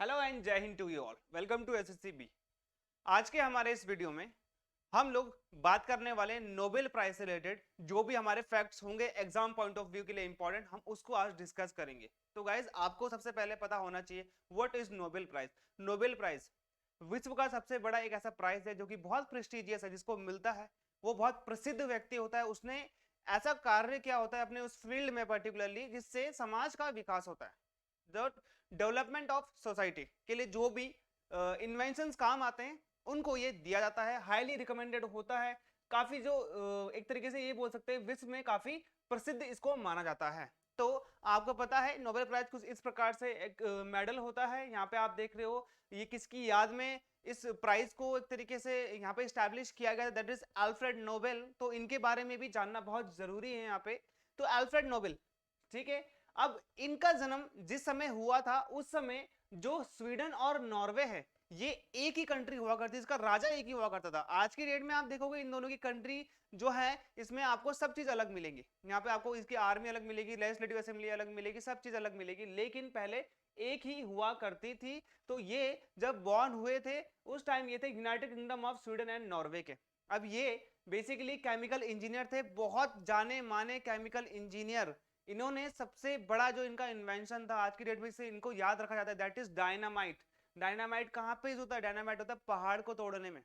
Hello and Jai Hind to you all. Welcome to SSCB. आज के हमारे इस वीडियो में हम लोग बात करने वाले नोबेल प्राइज से रिलेटेड जो भी हमारे फैक्ट्स होंगे एग्जाम पॉइंट ऑफ व्यू के लिए इंपॉर्टेंट, हम उसको आज डिस्कस करेंगे। तो गाइज आपको सबसे पहले पता होना चाहिए what is Nobel prize. Nobel prize विश्व का सबसे बड़ा एक ऐसा प्राइज है जो कि बहुत प्रेस्टिजियस है, जिसको मिलता है वो बहुत प्रसिद्ध व्यक्ति होता है, उसने ऐसा कार्य किया होता है अपने उस फील्ड में पर्टिकुलरली जिससे समाज का विकास होता है। द डेवलपमेंट ऑफ सोसाइटी के लिए जो भी इन्वेंशंस काम आते हैं उनको ये दिया जाता है, हाईली रिकमेंडेड होता है। काफी जो एक तरीके से ये बोल सकते हैं विश्व में काफी प्रसिद्ध इसको माना जाता है। तो आपको पता है नोबेल प्राइज कुछ इस प्रकार से एक मेडल होता है, यहाँ पे आप देख रहे हो ये किसकी याद में इस प्राइज को एक तरीके से यहाँ पे स्टैब्लिश किया गया, दैट इज अल्फ्रेड नोबेल। तो इनके बारे में भी जानना बहुत जरूरी है यहाँ पे। तो अल्फ्रेड नोबेल, ठीक है। अब इनका जन्म जिस समय हुआ था उस समय जो स्वीडन और नॉर्वे है ये एक ही कंट्री हुआ करती, इसका राजा एक ही हुआ करता था। आज की डेट में आप देखोगे इन दोनों की कंट्री जो है इसमें आपको सब चीज अलग मिलेंगी। यहाँ पे आपको इसकी आर्मी अलग मिलेगी, लेजिस्लेटिव असेंबली अलग मिलेगी, सब चीज अलग मिलेगी, लेकिन पहले एक ही हुआ करती थी। तो ये जब बॉर्न हुए थे उस टाइम ये थे United kingdom of Sweden and Norway के। अब ये बेसिकली केमिकल इंजीनियर थे, बहुत जाने माने केमिकल इंजीनियर। इन्होंने सबसे बड़ा जो इनका इन्वेंशन था आज की डेट में से इनको याद रखा जाता है, दैट इज डायनामाइट। डायनामाइट कहाँ पे यूज होता है? डायनामाइट होता है पहाड़ को तोड़ने में।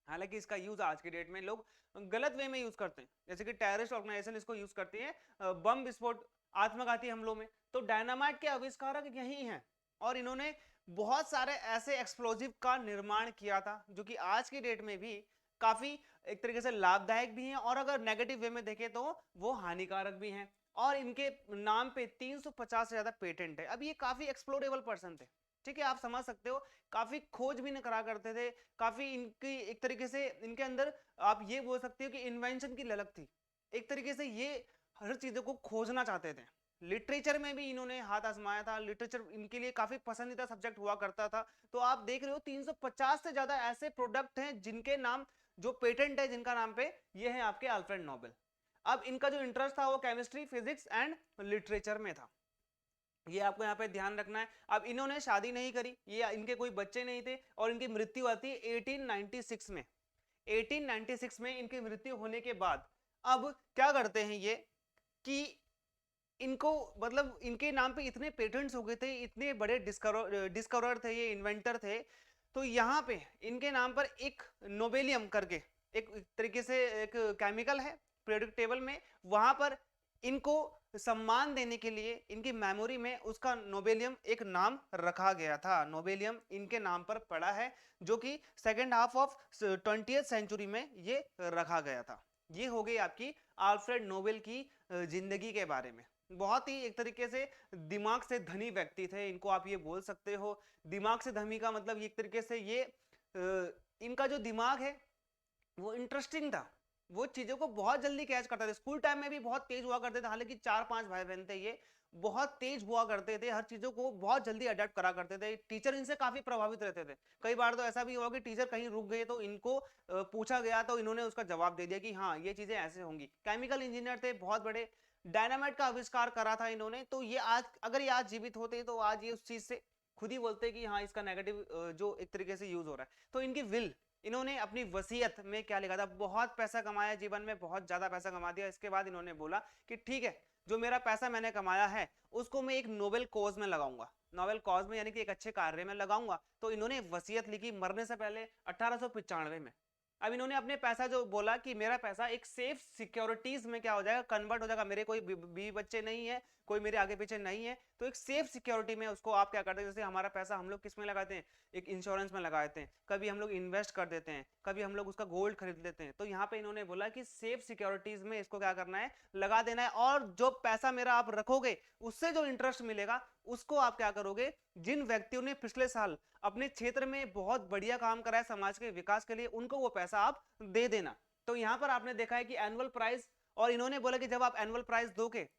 हालांकि इसका यूज आज की डेट में लोग गलत वे में यूज करते हैं, जैसे कि टेररिस्ट ऑर्गेनाइजेशन इसको यूज करती है बम विस्फोट आत्मघाती हमलों में। तो डायनामाइट के आविष्कारक यही हैं और इन्होंने बहुत सारे ऐसे एक्सप्लोजिव का निर्माण किया था जो कि आज की डेट में भी काफी एक तरीके से लाभदायक भी हैं और अगर नेगेटिव वे में देखें तो वो हानिकारक भी हैं। और इनके नाम पे 350 से ज्यादा पेटेंट है। अब ये काफी एक्सप्लोरेबल पर्सन थे, ठीक है, आप समझ सकते हो, काफी खोजबीन करा करते थे, काफी इनकी एक तरीके से इनके अंदर आप ये बोल सकते हो कि इन्वेंशन की ललक थी। एक तरीके से ये हर चीजों को खोजना चाहते थे। लिटरेचर में भी इन्होंने हाथ आजमाया था, लिटरेचर इनके लिए काफी पसंदीदा सब्जेक्ट हुआ करता था। तो आप देख रहे हो 350 से ज्यादा ऐसे प्रोडक्ट हैं जिनके नाम जो पेटेंट है जिनका नाम पे ये है आपके अल्फ्रेड नोबेल। अब इनका जो इंटरेस्ट था वो केमिस्ट्री, फिजिक्स एंड लिटरेचर में था, ये आपको यहाँ पे ध्यान रखना है। अब इन्होंने शादी नहीं करी, ये इनके कोई बच्चे नहीं थे और इनकी मृत्यु आती है 1896 में। 1896 में इनकी मृत्यु होने के बाद अब क्या करते हैं ये कि इनको मतलब इनके नाम पे इतने पेटेंट्स हो गए थे, इतने बड़े डिस्कवरर थे, ये इन्वेंटर थे। तो यहाँ पे इनके नाम पर एक नोबेलियम करके एक तरीके से एक केमिकल है पीरियोडिक टेबल में, वहां पर इनको सम्मान देने के लिए इनकी मेमोरी में उसका नोबेलियम एक नाम रखा गया था। नोबेलियम इनके नाम पर पड़ा है जो कि second half of 20th century में ये रखा गया था। ये हो गई आपकी अल्फ्रेड नोबेल की जिंदगी के बारे में। बहुत ही एक तरीके से दिमाग से धनी व्यक्ति थे, इनको आप ये बोल सकते हो। दिमाग से धनी का मतलब एक तरीके से ये इनका जो दिमाग है वो इंटरेस्टिंग था, वो चीजों को बहुत जल्दी कैच करता था। स्कूल टाइम में भी बहुत तेज हुआ करते थे, हालांकि 4-5 भाई बहन थे, ये बहुत तेज हुआ करते थे, हर चीजों को बहुत जल्दी अडेप्ट करा करते थे। टीचर इनसे काफी प्रभावित रहते थे। कई बार तो ऐसा भी हुआ कि टीचर कहीं रुक गए तो इनको पूछा गया तो इन्होंने उसका जवाब दे दिया कि हाँ ये चीजें ऐसे होंगी। केमिकल इंजीनियर थे बहुत बड़े, डायनामाइट का आविष्कार करा था इन्होंने। तो ये आज अगर ये आज जीवित होते तो आज ये उस चीज से खुद ही बोलते कि हाँ इसका नेगेटिव जो एक तरीके से यूज हो रहा है। तो इनकी विल, इन्होंने अपनी वसीयत में क्या लिखा था, बहुत पैसा कमाया जीवन में, बहुत ज्यादा पैसा कमा दिया। इसके बाद इन्होंने बोला कि ठीक है जो मेरा पैसा मैंने कमाया है उसको मैं एक नोबेल कॉज में लगाऊंगा, नोबेल कॉज में यानी कि एक अच्छे कार्य में लगाऊंगा। तो इन्होंने वसीयत लिखी मरने से पहले 1895 में। अब इन्होंने अपने पैसा जो बोला कि मेरा पैसा एक सेफ सिक्योरिटीज में क्या हो जाएगा, कन्वर्ट हो जाएगा। मेरे कोई बीवी बच्चे नहीं है, कोई मेरे आगे पीछे नहीं है, तो एक सेफ सिक्योरिटी में उसको आप क्या करते हैं, जैसे हमारा पैसा हम लोग किस में लगाते हैं, एक इंश्योरेंस में लगा देते हैं, कभी हम लोग इन्वेस्ट कर देते हैं, कभी हम लोग उसका गोल्ड खरीद लेते हैं। तो यहाँ पे इन्होंने बोला कि सेफ सिक्योरिटीज में इसको क्या करना है, लगा देना है। और जो पैसा मेरा आप रखोगे उससे जो इंटरेस्ट मिलेगा उसको आप क्या करोगे, जिन व्यक्तियों ने पिछले साल अपने क्षेत्र में बहुत बढ़िया काम करा है समाज के विकास के लिए, उनको वो पैसा आप दे देना। तो यहां पर आपने देखा है कि एनुअल प्राइज, और इन्होंने बोला कि जब आप एनुअल प्राइज दोगे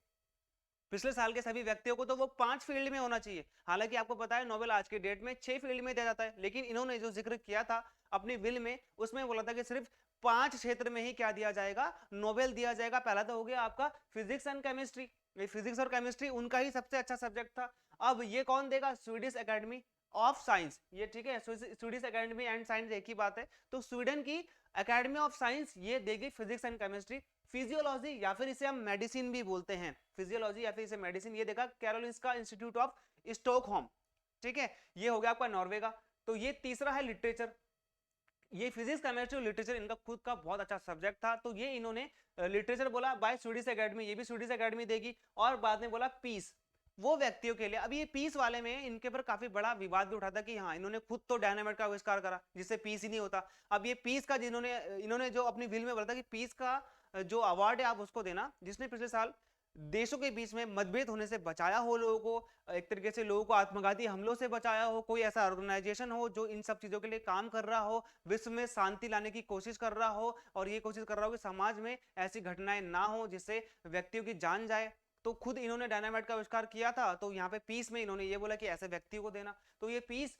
पिछले साल के सभी व्यक्तियों को तो वो 5 फील्ड में होना चाहिए। हालांकि आपको पता है नोबेल आज के डेट में 6 फील्ड में दिया जाता है, लेकिन इन्होंने जो जिक्र किया था अपनी विल में उसमें बोला था कि सिर्फ 5 क्षेत्र में ही क्या दिया जाएगा, नोबेल दिया जाएगा। पहला तो हो गया आपका फिजिक्स एंड केमिस्ट्री, फिजिक्स और केमिस्ट्री उनका ही सबसे अच्छा सब्जेक्ट था। अब ये कौन देगा, स्वीडिश एकेडमी ऑफ साइंस, ये ठीक है, स्वीडिश एकेडमी एंड साइंस एक ही बात है। तो स्वीडन की एकेडमी ऑफ साइंस ये देगी फिजिक्स एंड केमिस्ट्री। फिजियोलॉजी या फिर इसे हम मेडिसिन भी बोलते हैं, फिजियोलॉजी या फिर इसे मेडिसिन, ये देगा कैरोलिंस्का इंस्टीट्यूट ऑफ स्टॉकहोम, ठीक है, ये हो गया आपका नॉर्वे का। तो ये तीसरा है लिटरेचर, ये फिजिक्स केमिस्ट्री और लिटरेचर इनका खुद का बहुत अच्छा सब्जेक्ट था, तो ये इन्होंने लिटरेचर बोला बाय स्वीडिश एकेडमी, ये भी स्वीडिश एकेडमी देगी। और बाद में बोला पीस, वो व्यक्तियों के लिए। अब ये पीस वाले में इनके पर काफी बड़ा विवाद भी उठा था कि हाँ इन्होंने खुद तो डायनामाइट का आविष्कार करा जिससे पीस ही नहीं होता। अब ये पीस का जिन्होंने इन्होंने जो अपनी विल में बोला था कि पीस का जो अवार्ड है आप उसको देना जिसने पिछले साल देशों के बीच में मतभेद होने से बचाया हो लोगों को, एक तरीके से लोगों को आत्मघाती हमलों से बचाया हो, कोई ऐसा ऑर्गेनाइजेशन हो जो इन सब चीजों के लिए काम कर रहा हो, विश्व में शांति लाने की कोशिश कर रहा हो और ये कोशिश कर रहा हो कि समाज में ऐसी घटनाएं ना हो जिससे व्यक्तियों की जान जाए। तो खुद इन्होंने डायनामाइट का आविष्कार किया था, तो यहाँ पे पीस में इन्होंने ये बोला कि ऐसे व्यक्तियों को देना। तो ये पीस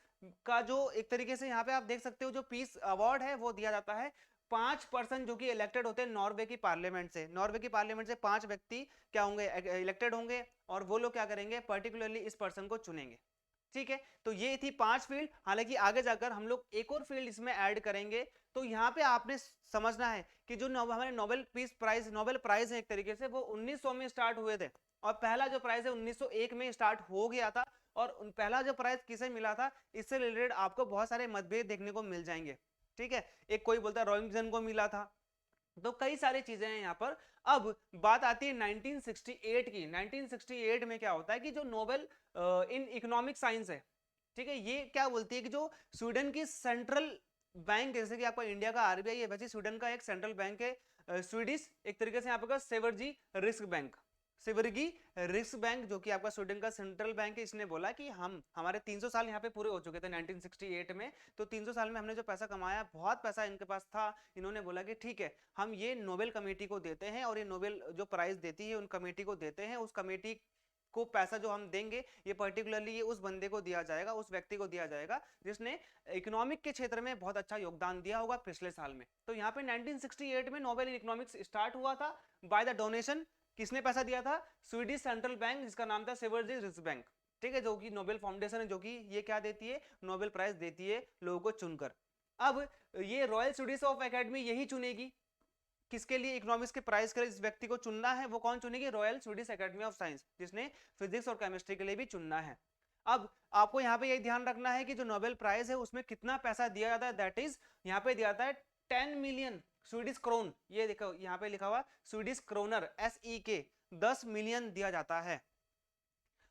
का जो एक तरीके से यहाँ पे आप देख सकते हो जो पीस अवार्ड है वो दिया जाता है 5% जो कि इलेक्टेड होते हैं नॉर्वे की पार्लियामेंट से। नॉर्वे की पार्लियामेंट से 5 व्यक्ति क्या होंगे, इलेक्टेड होंगे और वो लोग क्या करेंगे, पर्टिकुलरली इस पर्सन को चुनेंगे, ठीक है। तो ये थी 5 फील्ड, हालांकि आगे जाकर हम लोग एक और फील्ड इसमें ऐड करेंगे। तो यहाँ पे आपने समझना है कि जो हमारे Nobel peace prize, Nobel prize है एक तरीके से, वो 1900 में स्टार्ट हुए थे और पहला जो प्राइज है 1901 में स्टार्ट हो गया था। और पहला जो प्राइज किसे मिला था, इससे रिलेटेड आपको बहुत सारे मतभेद देखने को मिल जाएंगे, ठीक है। एक कोई बोलता है रॉबिन्सन को मिला था, तो कई सारी चीजें हैं यहाँ पर। अब बात आती है 1968 की। 1968 में क्या होता है कि जो नोबेल इन इकोनॉमिक साइंस है, ठीक है, ये क्या बोलती है कि जो स्वीडन की सेंट्रल बैंक, जैसे कि आपका इंडिया का आरबीआई है वैसे स्वीडन का एक सेंट्रल बैंक है स्वीडिश, एक तरीके से यहाँ पे सेवर्जी रिस्क बैंक, सिवर्गी रिस्क बैंक जो कि आपका स्वीडन का सेंट्रल बैंक है, इसने बोला कि हम हमारे 300 साल यहाँ पे पूरे हो चुके थे 1968 में, तो 300 साल में हमने जो पैसा कमाया, बहुत पैसा इनके पास था, इन्होंने बोला कि ठीक है हम ये नोबेल कमेटी को देते हैं और ये नोबेल जो प्राइज देती है उन कमेटी को देते हैं, उस कमेटी को पैसा जो हम देंगे ये पर्टिकुलरली ये उस बंदे को दिया जाएगा, उस व्यक्ति को दिया जाएगा जिसने इकोनॉमिक के क्षेत्र में बहुत अच्छा योगदान दिया होगा पिछले साल में। तो यहाँ पे 1968 में नोबेल इन इकोनॉमिक्स स्टार्ट हुआ था बाय द डोनेशन। किसने पैसा दिया था, स्वीडिश सेंट्रल बैंक जिसका नाम था सेवर्जी रिस्क बैंक, ठीक है, जो कि नोबेल फाउंडेशन है, जो कि ये क्या देती है, नोबेल प्राइज देती है लोगों को चुनकर। अब ये रॉयल स्वीडिश ऑफ एकेडमी यही चुनेगी किसके लिए, इकोनॉमिक्स के प्राइज के इस व्यक्ति को चुनना है, वो कौन चुनेगी, Royal Swedish Academy of Science, जिसने फिजिक्स और केमिस्ट्री के लिए भी चुनना है। अब आपको यहाँ पे यही ध्यान रखना है कि जो नोबेल प्राइज है उसमें कितना पैसा दिया जाता है, दैट इज यहाँ पे दिया जाता है 10 मिलियन स्वीडिश क्रोन, ये देखो यहाँ पे लिखा हुआ स्वीडिश क्रोनर SEK, 10 मिलियन दिया जाता है।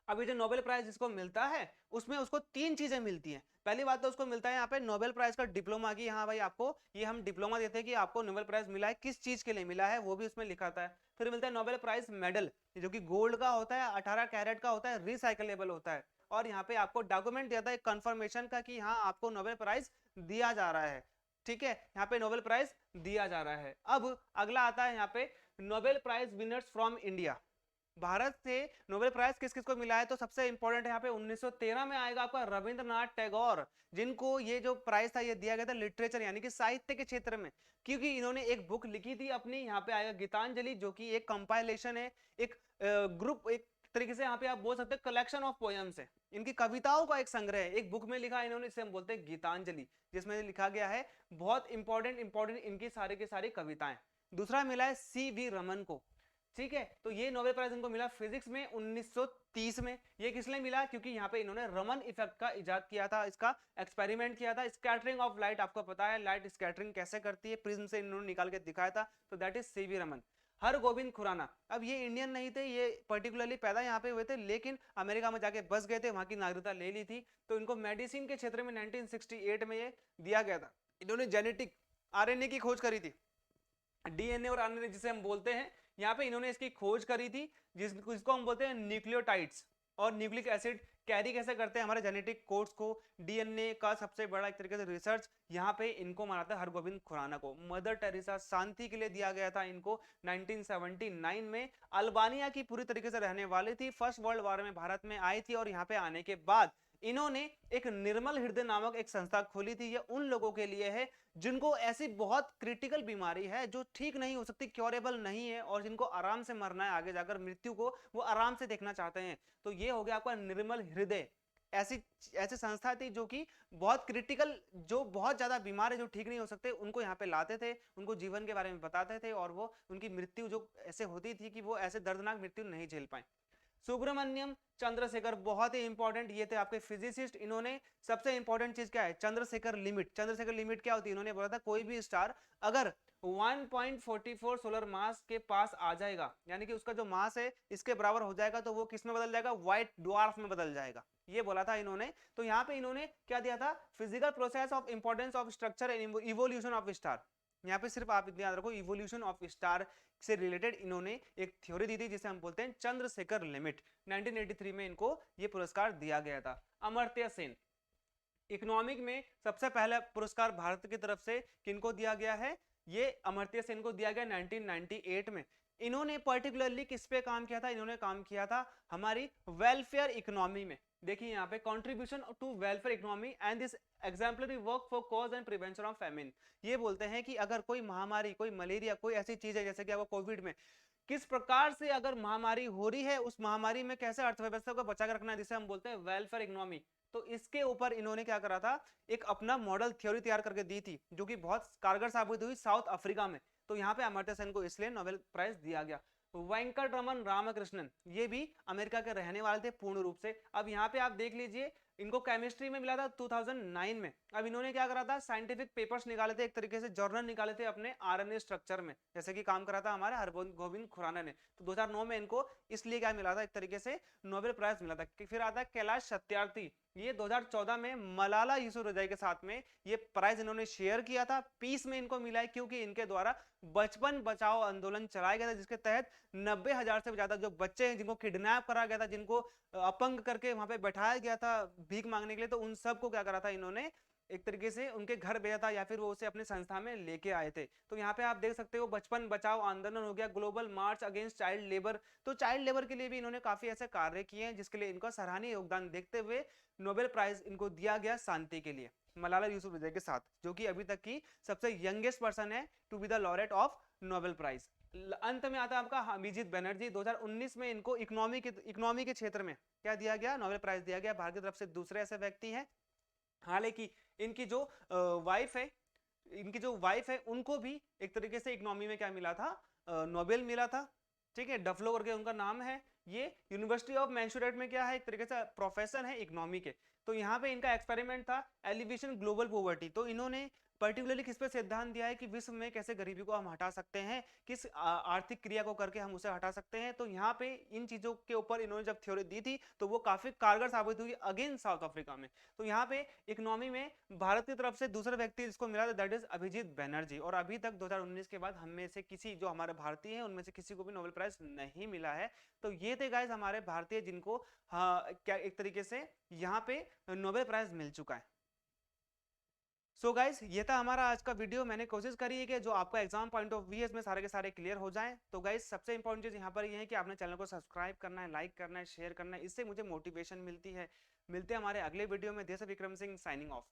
अब ये जो नोबेल प्राइज जिसको मिलता है उसमें उसको 3 चीजें मिलती हैं। पहली बात तो उसको मिलता है यहाँ पे नोबेल प्राइज का डिप्लोमा की, हाँ भाई आपको ये हम डिप्लोमा देते हैं कि आपको नोबेल प्राइज मिला है, किस चीज के लिए मिला है वो भी उसमें लिखा था। फिर मिलता है नोबेल प्राइज मेडल जो कि गोल्ड का होता है, 18 कैरेट का होता है, रिसाइकलेबल होता है। और यहाँ पे आपको डॉक्यूमेंट दिया था एक कंफर्मेशन का कि हाँ आपको नोबेल प्राइज दिया जा रहा है, ठीक है, यहाँ पे नोबेल प्राइज दिया जा रहा है। अब अगला आता है यहाँ पे Nobel prize winners from India. Bharat से नोबेल प्राइज किस किस को मिला है, तो सबसे इंपॉर्टेंट यहाँ पे 1913 में आएगा आपका रविंद्रनाथ टैगोर, जिनको ये जो प्राइज था ये दिया गया था लिटरेचर यानी कि साहित्य के क्षेत्र में, क्योंकि इन्होंने एक बुक लिखी थी अपनी, यहाँ पे आएगा गीतांजलि, जो कि एक कंपाइलेशन है, एक ग्रुप, एक तरीके से यहाँ पे आप बोल सकते हैं कलेक्शन ऑफ पोएम्स है, इनकी कविताओं का एक संग्रह है, एक बुक में लिखा इन्होंने, इसे हम बोलते हैं गीतांजलि, जिसमें लिखा गया है बहुत इंपॉर्टेंट इनकी सारी की सारी कविताएं। दूसरा मिला है CV रमन को, ठीक है, तो ये नोबेल प्राइज इनको मिला फिजिक्स में 1930 में। ये किस लिए मिला, क्योंकि यहाँ पे इन्होंने रमन इफेक्ट का इजाद किया था, इसका एक्सपेरिमेंट किया था। स्कैटरिंग ऑफ लाइट, आपको पता है लाइट स्कैटरिंग कैसे करती है, प्रिज्म से इन्होंने निकाल के दिखाया था, तो that is CV Raman. Hargobind Khorana, अब ये इंडियन नहीं थे, ये पर्टिकुलरली पैदा यहाँ पे हुए थे लेकिन अमेरिका में जाके बस गए थे, वहां की नागरिकता ले ली थी, तो इनको मेडिसिन के क्षेत्र में 1968 में ये दिया गया था। इन्होंने जेनेटिक RNA की खोज करी थी, DNA और RNA जिसे हम बोलते हैं, यहाँ पे इन्होंने इसकी खोज करी थी, जिसको हम बोलते हैं न्यूक्लियोटाइड्स और न्यूक्लिक एसिड कैरी कैसे करते हैं हमारे जेनेटिक कोड्स को। DNA का सबसे बड़ा एक तरीके से रिसर्च यहाँ पे इनको माना था, हरगोविंद खुराना को। मदर टेरेसा शांति के लिए दिया गया था इनको 1979 में। अल्बानिया की पूरी तरीके से रहने वाली थी, फर्स्ट वर्ल्ड वॉर में भारत में आई थी और यहाँ पे आने के बाद इन्होंने एक निर्मल हृदय नामक एक संस्था खोली थी। ये उन लोगों के लिए है जिनको ऐसी बहुत क्रिटिकल बीमारी है जो ठीक नहीं हो सकती, क्योरेबल नहीं है, और जिनको आराम से मरना है, आगे जाकर मृत्यु को वो आराम से देखना चाहते हैं। तो ये हो गया आपका निर्मल हृदय, ऐसी ऐसी संस्था थी जो कि बहुत क्रिटिकल, जो बहुत ज्यादा बीमार है, जो ठीक नहीं हो सकते, उनको यहाँ पे लाते थे, उनको जीवन के बारे में बताते थे, और वो उनकी मृत्यु जो ऐसे होती थी कि वो ऐसे दर्दनाक मृत्यु नहीं झेल पाए। सुब्रमण्यम चंद्रशेखर बहुत ही इंपॉर्टेंट, ये थे आपके फिजिसिस्ट। इन्होंने सबसे इंपॉर्टेंट चीज क्या है, चंद्रशेखर लिमिट। चंद्रशेखर लिमिट क्या होती है, इन्होंने बोला था कोई भी स्टार अगर 1.44 सोलर मास के पास आ जाएगा, यानी कि उसका जो मास है इसके बराबर हो जाएगा, तो वो किस में बदल जाएगा, व्हाइट ड्वार्फ में बदल जाएगा, ये बोला था इन्होंने। तो यहाँ पे इन्होंने क्या दिया था, physical process of importance of structure and evolution of star. यहाँ पे सिर्फ आप याद रखो, इवोल्यूशन ऑफ स्टार से रिलेटेड इन्होंने एक थ्योरी दी थी जिसे हम बोलते हैं चंद्रशेखर लिमिट। 1983 में इनको ये पुरस्कार दिया गया था। अमर्त्य सेन, इकोनॉमिक में सबसे पहला पुरस्कार भारत की तरफ से किनको दिया गया है, ये अमर्त्य सेन को दिया गया 1998 में। इन्होंने पर्टिकुलरली किस पे काम किया था, इन्होंने काम किया था हमारी वेलफेयर इकोनॉमी में। देखिए यहाँ पे contribution to welfare economy and this exemplary work for cause and prevention of famine. ये बोलते हैं कि अगर कोई महामारी, कोई मलेरिया, कोई ऐसी चीज है जैसे कि आपको कोविड में किस प्रकार से अगर महामारी हो रही है, उस महामारी में कैसे अर्थव्यवस्था को बचा कर रखना है, जिसे हम बोलते हैं वेलफेयर इकोनॉमी। तो इसके ऊपर इन्होंने क्या करा था, एक अपना मॉडल थ्योरी तैयार करके दी थी, जो कि बहुत कारगर साबित हुई साउथ अफ्रीका में। तो यहाँ पे अमर्त्य सेन को इसलिए नोबेल प्राइज दिया गया। वेंकटरमन रामकृष्णन, ये भी अमेरिका के रहने वाले थे पूर्ण रूप से। अब यहाँ पे आप देख लीजिए, इनको केमिस्ट्री में मिला था 2009 में। अब इन्होंने क्या करा था, साइंटिफिक पेपर्स निकाले थे, एक तरीके से जर्नल निकाले थे अपने आरएनए स्ट्रक्चर में, जैसे कि काम करा था हमारे हरगोविंद खुराना ने। तो 2009 में इनको इसलिए क्या मिला था, एक तरीके से नोबेल प्राइज मिला था। फिर आता है कैलाश सत्यार्थी, ये 2014 में मलाला यूसुफजई के साथ में ये प्राइज इन्होंने शेयर किया था। पीस में इनको मिला है क्योंकि इनके द्वारा बचपन बचाओ आंदोलन चलाया गया था, जिसके तहत 90,000 से ज्यादा जो बच्चे हैं जिनको किडनैप करा गया था, जिनको अपंग करके वहां पे बैठाया गया था भीख मांगने के लिए, तो उन सबको क्या करा था इन्होंने, एक तरीके से उनके घर भेजा था या फिर वो उसे अपने संस्था में लेके आए थे। तो यहाँ पे आप देख सकते हो, बचपन बचाओ आंदोलन हो गया, ग्लोबल मार्च अगेंस्ट चाइल्ड लेबर। तो चाइल्ड लेबर के लिए भी इन्होंने काफी ऐसे कार्य किए हैं, जिसके लिए इनका सराहनीय योगदान देखते हुए नोबेल प्राइज इनको दिया गया शांति के लिए, मलाला यूसुफजई के साथ, जो कि अभी तक की सबसे यंगेस्ट पर्सन है to be the laureate of Nobel prize. अंत में आता है आपका अभिजीत बनर्जी। 2019 में इनको इकोनॉमी के क्षेत्र में क्या दिया गया, नोबेल प्राइज दिया गया। भारत की तरफ से दूसरे ऐसे व्यक्ति हैं। हालांकि इनकी जो वाइफ है उनको भी एक तरीके से इकोनॉमी में क्या मिला था, नोबेल मिला था। ठीक है, डफलो करके उनका नाम है। ये यूनिवर्सिटी ऑफ मैनचेस्टर में क्या है, एक तरीके से प्रोफेसर है इकोनॉमी के। तो यहाँ पे इनका एक्सपेरिमेंट था एलिवेशन ग्लोबल पॉवर्टी। तो इन्होंने पर्टिकुलरली किस पे सिद्धांत दिया है कि विश्व में कैसे गरीबी को हम हटा सकते हैं, किस आर्थिक क्रिया को करके हम उसे हटा सकते हैं। तो यहाँ पे इन चीजों के ऊपर इन्होंने जब थ्योरी दी थी तो वो काफी कारगर साबित हुई अगेंस्ट साउथ अफ्रीका में। तो यहाँ पे इकोनॉमी में भारत की तरफ से दूसरा व्यक्ति जिसको मिला था दैट इज अभिजीत बनर्जी। और अभी तक 2019 के बाद हम में से किसी जो हमारे भारतीय हैं उनमें से किसी को भी नोबेल प्राइज नहीं मिला है। तो ये थे गाइज हमारे भारतीय जिनको क्या एक तरीके से यहाँ पे नोबेल प्राइज मिल चुका है। सो गाइज ये था हमारा आज का वीडियो। मैंने कोशिश करी है कि जो आपका एग्जाम पॉइंट ऑफ व्यू में सारे के सारे क्लियर हो जाएं। तो गाइज सबसे इंपॉर्टेंट चीज यहाँ पर ये है कि आपने चैनल को सब्सक्राइब करना है, लाइक करना है, शेयर करना है, इससे मुझे मोटिवेशन मिलती है। मिलते हैं हमारे अगले वीडियो में। देश विक्रम सिंह साइनिंग ऑफ।